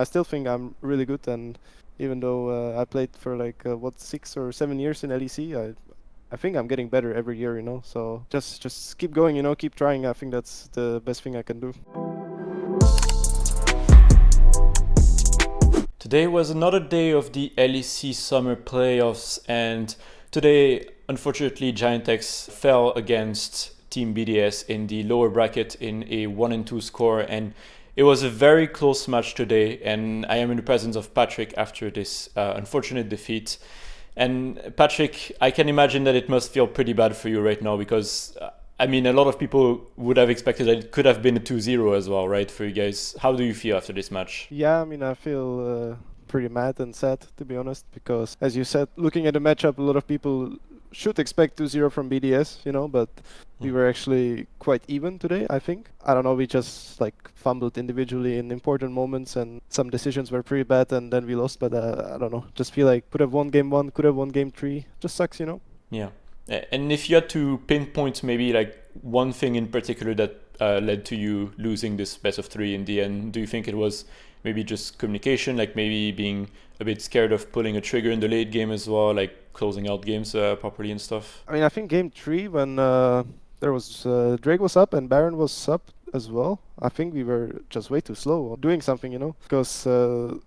I still think I'm really good, and even though I played for 6 or 7 years in LEC, I think I'm getting better every year, So just keep going, keep trying. I think that's the best thing I can do. Today was another day of the LEC summer playoffs, and today, unfortunately, GiantX fell against Team BDS in the lower bracket in a 1-2 score, and it was a very close match today, and I am in the presence of Patrik after this unfortunate defeat. And Patrik, I can imagine that it must feel pretty bad for you right now because I mean, a lot of people would have expected that it could have been a 2-0 as well, right, for you guys. How do you feel after this match? Yeah, I mean, I feel pretty mad and sad, to be honest, because as you said, looking at the matchup, a lot of people should expect 2-0 from BDS, but we were actually quite even today, I think. I don't know, we just fumbled individually in important moments, and some decisions were pretty bad, and then we lost. But I don't know, just feel like could have won game 1, could have won game 3. Just sucks. Yeah. And if you had to pinpoint maybe like one thing in particular that led to you losing this best of 3 in the end, do you think it was maybe just communication, like maybe being a bit scared of pulling a trigger in the late game as well, like closing out games properly and stuff? I mean, I think game 3 when there was Drake was up and Baron was up as well. I think we were just way too slow on doing something, because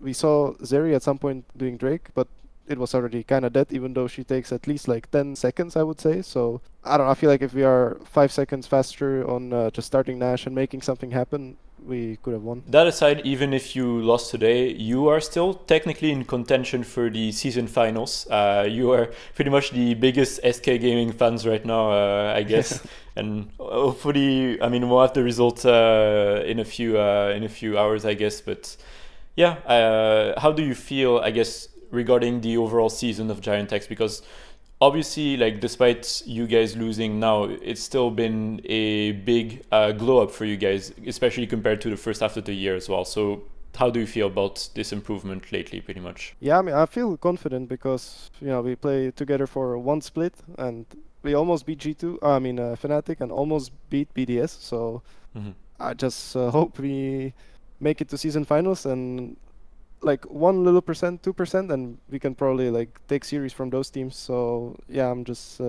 we saw Zeri at some point doing Drake, but it was already kind of dead, even though she takes at least 10 seconds, I would say. So I don't know. I feel like if we are 5 seconds faster on just starting Nash and making something happen, we could have won. That aside, even if you lost today, you are still technically in contention for the season finals. You are pretty much the biggest SK Gaming fans right now, I guess. And hopefully, I mean, we'll have the result in a few hours, I guess. But yeah, how do you feel, I guess, regarding the overall season of GiantX? Because obviously, like despite you guys losing now, it's still been a big glow up for you guys, especially compared to the first half of the year as well. So how do you feel about this improvement lately, pretty much? Yeah, I mean, I feel confident because we play together for one split, and we almost beat G2. I mean, Fnatic, and almost beat BDS. So I just hope we make it to season finals, and 1 little %, 2%, and we can probably take series from those teams. So yeah, I'm just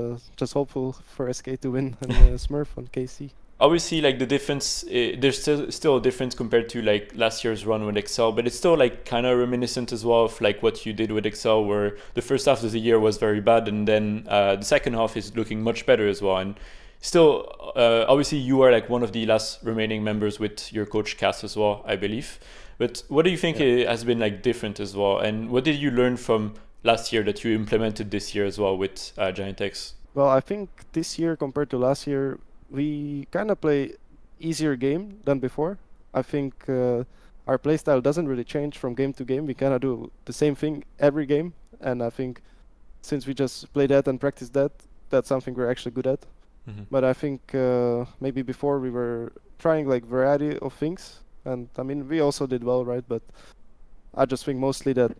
hopeful for SK to win and Smurf on KC. Obviously, like the difference, there's still a difference compared to like last year's run with Excel, but it's still like kind of reminiscent as well of like what you did with Excel, where the first half of the year was very bad, and then the second half is looking much better as well. And still, obviously, you are like one of the last remaining members with your coach Cass as well, I believe. But what do you think has been like different as well? And what did you learn from last year that you implemented this year as well with GiantX? Well, I think this year compared to last year, we kind of play easier game than before. I think our playstyle doesn't really change from game to game. We kind of do the same thing every game, and I think since we just play that and practice that, that's something we're actually good at. But I think maybe before we were trying variety of things, and I mean we also did well, right? But I just think mostly that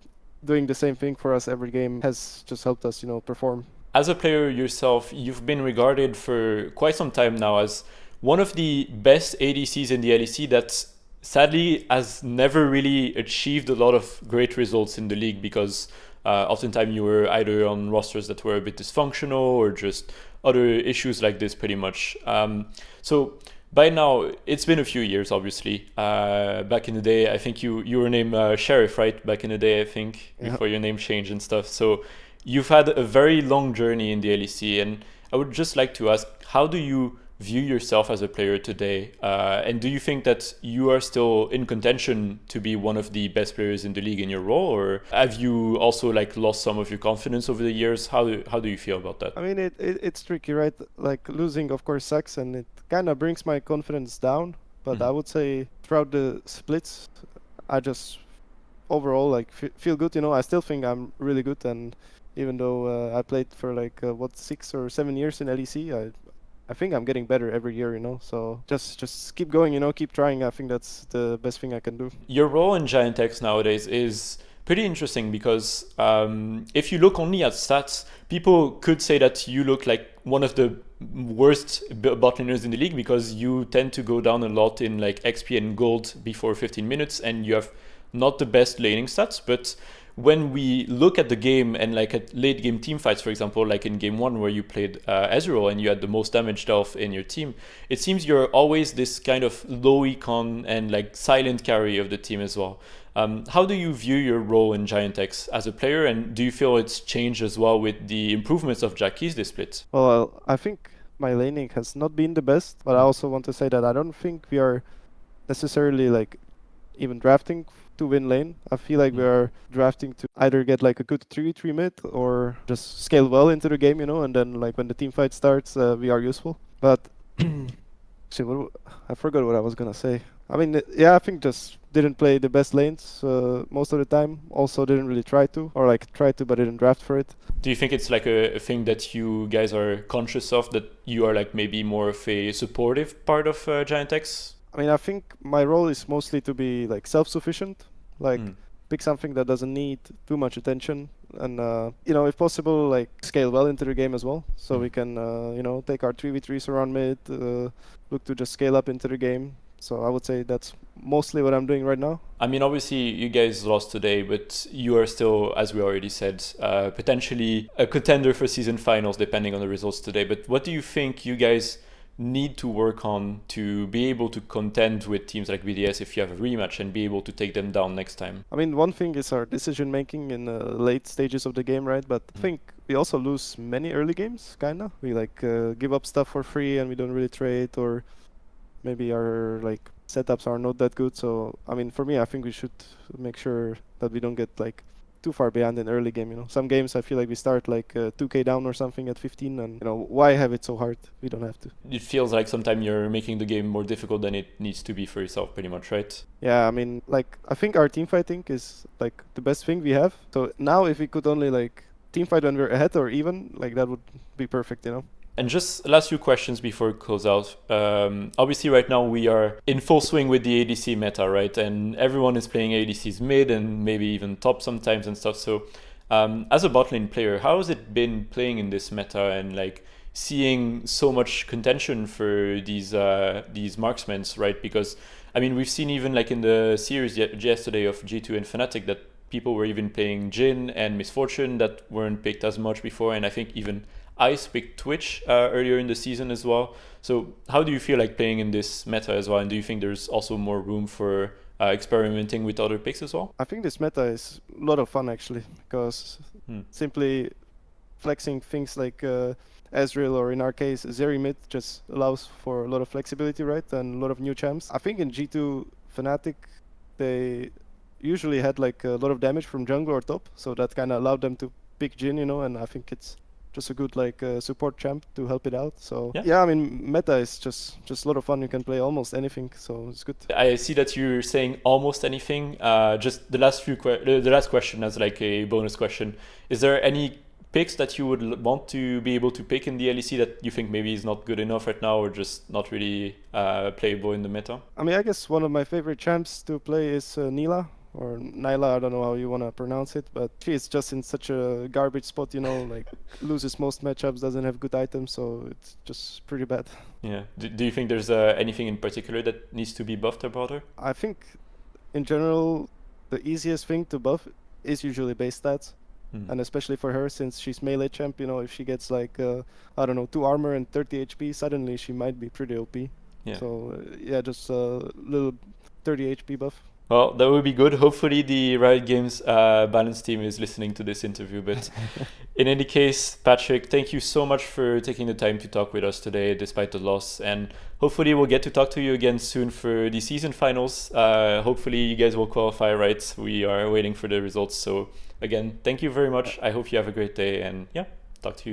doing the same thing for us every game has just helped us, perform. As a player yourself, you've been regarded for quite some time now as one of the best ADCs in the LEC that sadly has never really achieved a lot of great results in the league because oftentimes you were either on rosters that were a bit dysfunctional or just other issues like this pretty much. So by now, it's been a few years, obviously. Back in the day, I think you were named Sheriff, right? Back in the day, I think, before your name changed and stuff. So you've had a very long journey in the LEC, and I would just like to ask, how do you view yourself as a player today? And do you think that you are still in contention to be one of the best players in the league in your role, or have you also lost some of your confidence over the years? How do you feel about that? I mean, it's tricky, right? Like losing, of course, sucks, and it kind of brings my confidence down. But I would say throughout the splits, I just overall feel good. I still think I'm really good, and even though I played for 6 or 7 years in LEC, I think I'm getting better every year, So just keep going, keep trying. I think that's the best thing I can do. Your role in GiantX nowadays is pretty interesting because if you look only at stats, people could say that you look like one of the worst botlaners in the league because you tend to go down a lot in XP and gold before 15 minutes, and you have not the best laning stats, but when we look at the game and like at late game team fights, for example, like in game 1 where you played Ezreal and you had the most damage dealt in your team, it seems you're always this kind of low econ and like silent carry of the team as well. How do you view your role in GiantX as a player, and do you feel it's changed as well with the improvements of Jackie's this split? Well, I think my laning has not been the best, but I also want to say that I don't think we are necessarily like even drafting to win lane. I feel like we are drafting to either get like a good 3v3 mid or just scale well into the game, and then like when the team fight starts, we are useful. But actually, I forgot what I was gonna say. I mean, yeah, I think just didn't play the best lanes most of the time. Also didn't really try to, or like tried to, but didn't draft for it. Do you think it's like a thing that you guys are conscious of, that you are like maybe more of a supportive part of GiantX? I mean, I think my role is mostly to be like self-sufficient, like pick something that doesn't need too much attention, and if possible, like scale well into the game as well, so we can take our 3v3s around mid, look to just scale up into the game. So I would say that's mostly what I'm doing right now. I mean, obviously you guys lost today, but you are still, as we already said, potentially a contender for season finals depending on the results today. But what do you think you guys need to work on to be able to contend with teams like BDS if you have a rematch and be able to take them down next time? I mean, one thing is our decision making in the late stages of the game, right? But I think we also lose many early games, kinda. We like give up stuff for free and we don't really trade, or maybe our like setups are not that good. So I mean, for me, I think we should make sure that we don't get like too far behind in early game. Some games I feel like we start like 2k down or something at 15, and why have it so hard? We don't have to. It feels like sometimes you're making the game more difficult than it needs to be for yourself, pretty much, right? Yeah, I mean, like I think our team fighting is like the best thing we have. So now if we could only like team fight when we're ahead or even, like that would be perfect. And just last few questions before we close out. Obviously, right now we are in full swing with the ADC meta, right? And everyone is playing ADCs mid and maybe even top sometimes and stuff. So, as a bot lane player, how has it been playing in this meta and like seeing so much contention for these marksmen, right? Because I mean, we've seen even like in the series yesterday of G2 and Fnatic that people were even playing Jhin and Misfortune that weren't picked as much before, and I think even Ice picked Twitch earlier in the season as well. So how do you feel like playing in this meta as well? And do you think there's also more room for experimenting with other picks as well? I think this meta is a lot of fun actually, because simply flexing things like Ezreal, or in our case Zeri mid, just allows for a lot of flexibility, right? And a lot of new champs. I think in G2 Fnatic they usually had like a lot of damage from jungle or top, so that kind of allowed them to pick Jhin, and I think it's just a good like support champ to help it out. So yeah, I mean, meta is just a lot of fun. You can play almost anything, so it's good. I see that you're saying almost anything. Just the last question as like a bonus question: is there any picks that you would want to be able to pick in the LEC that you think maybe is not good enough right now, or just not really playable in the meta? I mean, I guess one of my favorite champs to play is Nila. Or Nyla, I don't know how you want to pronounce it, but she is just in such a garbage spot, like loses most matchups, doesn't have good items, so it's just pretty bad. Yeah. Do you think there's anything in particular that needs to be buffed about her? I think, in general, the easiest thing to buff is usually base stats. And especially for her, since she's melee champ, if she gets like, 2 armor and 30 HP, suddenly she might be pretty OP. Yeah. So, just a little 30 HP buff. Well, that would be good. Hopefully the Riot Games balance team is listening to this interview. But in any case, Patrik, thank you so much for taking the time to talk with us today, despite the loss. And hopefully we'll get to talk to you again soon for the season finals. Hopefully you guys will qualify, right? We are waiting for the results. So again, thank you very much. I hope you have a great day. And yeah, talk to you soon.